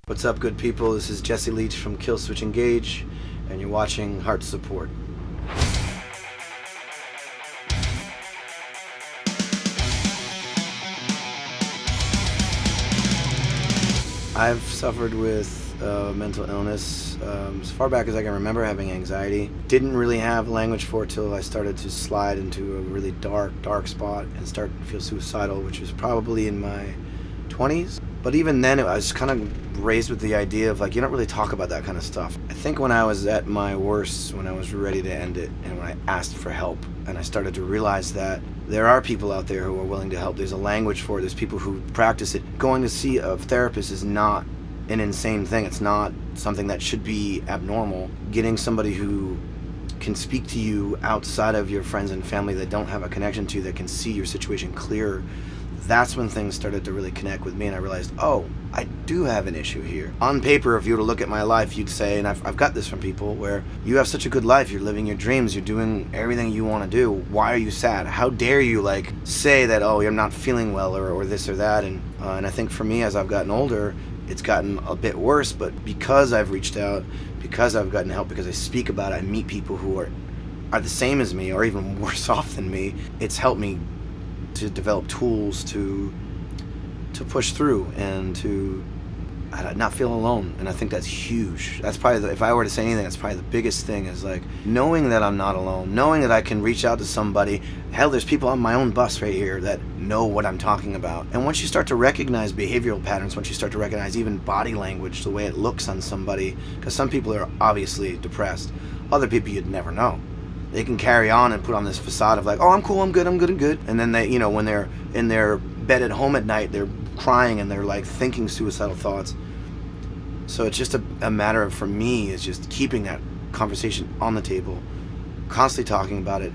What's up, good people? This is Jesse Leach from Killswitch Engage, and you're watching HeartSupport. I've suffered with mental illness as far back as I can remember, having anxiety. Didn't really have language for it till I started to slide into a really dark spot and start to feel suicidal, which was probably in my 20s. But even then, I was kind of raised with the idea of, like, you don't really talk about that kind of stuff. I think when I was at my worst, when I was ready to end it, and when I asked for help, and I started to realize that there are people out there who are willing to help. There's a language for it. There's people who practice it. Going to see a therapist is not an insane thing. It's not something that should be abnormal. Getting somebody who can speak to you outside of your friends and family that don't have a connection to you, that can see your situation clearer, that's when things started to really connect with me, and I realized, oh, I do have an issue here. On paper, if you were to look at my life, you'd say, and I've got this from people, where you have such a good life, you're living your dreams, you're doing everything you want to do. Why are you sad? How dare you, like, say that, oh, you're not feeling well, or this or that? And I think for me, as I've gotten older, it's gotten a bit worse, but because I've reached out, because I've gotten help, because I speak about it, I meet people who are the same as me, or even worse off than me, it's helped me to develop tools to push through and to not feel alone. And I think that's huge. That's probably, if I were to say anything, that's probably the biggest thing, is like knowing that I'm not alone, knowing that I can reach out to somebody. Hell, there's people on my own bus right here that know what I'm talking about. And once you start to recognize behavioral patterns, once you start to recognize even body language, the way it looks on somebody, because some people are obviously depressed, other people you'd never know. They can carry on and put on this facade of, like, oh, I'm cool, I'm good. And then they, when they're in their bed at home at night, they're crying and they're like thinking suicidal thoughts. So it's just a matter of, for me, is just keeping that conversation on the table, constantly talking about it.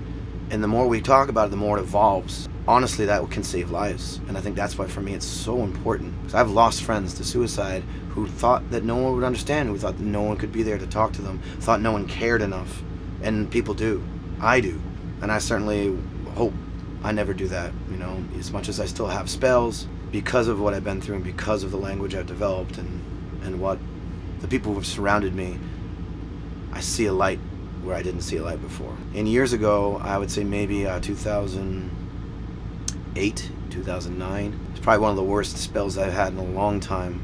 And the more we talk about it, the more it evolves. Honestly, that can save lives. And I think that's why, for me, it's so important. Because I've lost friends to suicide who thought that no one would understand, who thought that no one could be there to talk to them, thought no one cared enough. And people do. I do. And I certainly hope I never do that, as much as I still have spells, because of what I've been through and because of the language I've developed and what the people who have surrounded me. I see a light where I didn't see a light before. And years ago, I would say maybe 2008, 2009, it's probably one of the worst spells I've had in a long time,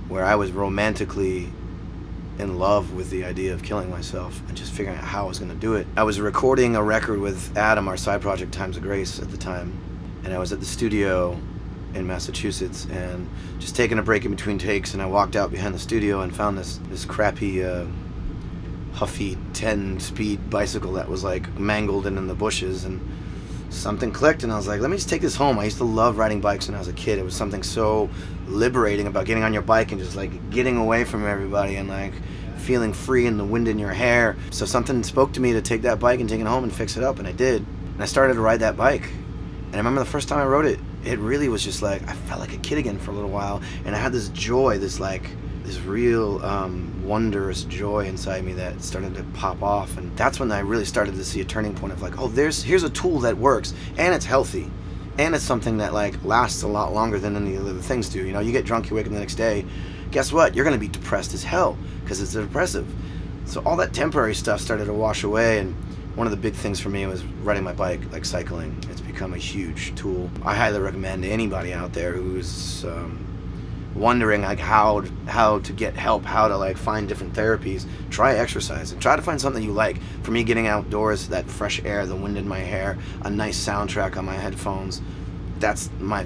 where I was romantically in love with the idea of killing myself and just figuring out how I was going to do it. I was recording a record with Adam, our side project, Times of Grace, at the time, and I was at the studio in Massachusetts and just taking a break in between takes, and I walked out behind the studio and found this crappy Huffy 10-speed bicycle that was like mangled and in the bushes, and something clicked, and I was like, let me just take this home. I used to love riding bikes when I was a kid. It was something so liberating about getting on your bike and just like getting away from everybody and like feeling free in the wind in your hair. So something spoke to me to take that bike and take it home and fix it up, and I did. And I started to ride that bike. And I remember the first time I rode it, it really was just like, I felt like a kid again for a little while. And I had this joy, this real wondrous joy inside me that started to pop off. And that's when I really started to see a turning point of, like, oh, here's a tool that works, and it's healthy, and it's something that like lasts a lot longer than any other things do. You get drunk, you wake up the next day, guess what? You're gonna be depressed as hell because it's depressive. So all that temporary stuff started to wash away, and one of the big things for me was riding my bike, like cycling. It's become a huge tool. I highly recommend to anybody out there who's wondering like how to get help, how to like find different therapies, try exercise and try to find something you like. For me, getting outdoors, that fresh air, the wind in my hair, a nice soundtrack on my headphones, that's my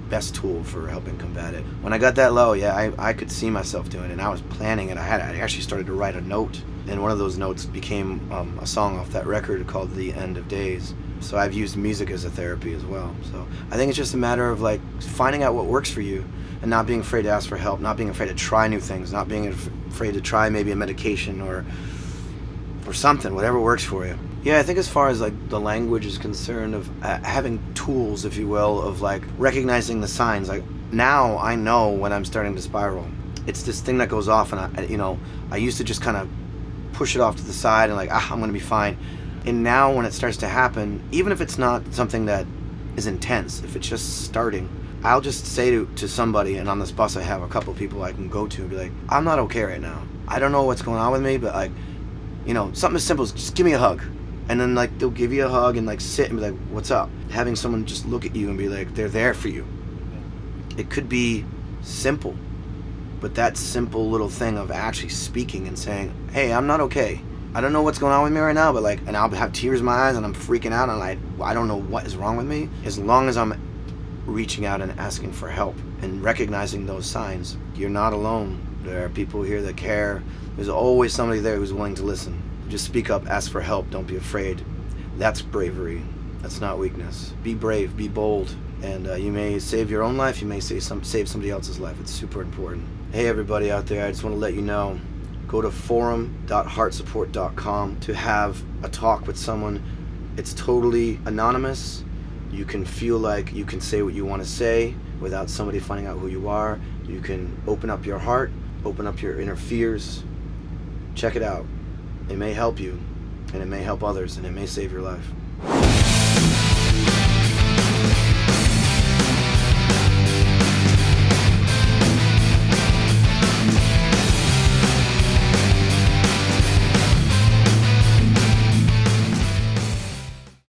best tool for helping combat it. When I got that low, I could see myself doing it, and I was planning it. I actually started to write a note, and one of those notes became a song off that record called The End of Days. So I've used music as a therapy as well. So I think it's just a matter of like finding out what works for you and not being afraid to ask for help, not being afraid to try new things, not being afraid to try maybe a medication or something, whatever works for you. Yeah, I think as far as like the language is concerned, of having tools, if you will, of like recognizing the signs. Like now I know when I'm starting to spiral. It's this thing that goes off, and I used to just kind of push it off to the side and like, I'm gonna be fine. And now when it starts to happen, even if it's not something that is intense, if it's just starting, I'll just say to somebody, and on this bus I have a couple people I can go to and be like, I'm not okay right now. I don't know what's going on with me, but like, you know, something as simple as just give me a hug. And then like they'll give you a hug and like sit and be like, what's up? Having someone just look at you and be like, they're there for you. It could be simple, but that simple little thing of actually speaking and saying, hey, I'm not okay. I don't know what's going on with me right now, but like, and I'll have tears in my eyes and I'm freaking out and I don't know what is wrong with me. As long as I'm reaching out and asking for help and recognizing those signs, you're not alone. There are people here that care. There's always somebody there who's willing to listen. Just speak up, ask for help, don't be afraid. That's bravery. That's not weakness. Be brave, be bold, and you may save your own life, you may save somebody else's life. It's super important. Hey everybody out there, I just want to let you know, go to forum.heartsupport.com to have a talk with someone. It's totally anonymous. You can feel like you can say what you want to say without somebody finding out who you are. You can open up your heart, open up your inner fears. Check it out. It may help you, and it may help others, and it may save your life.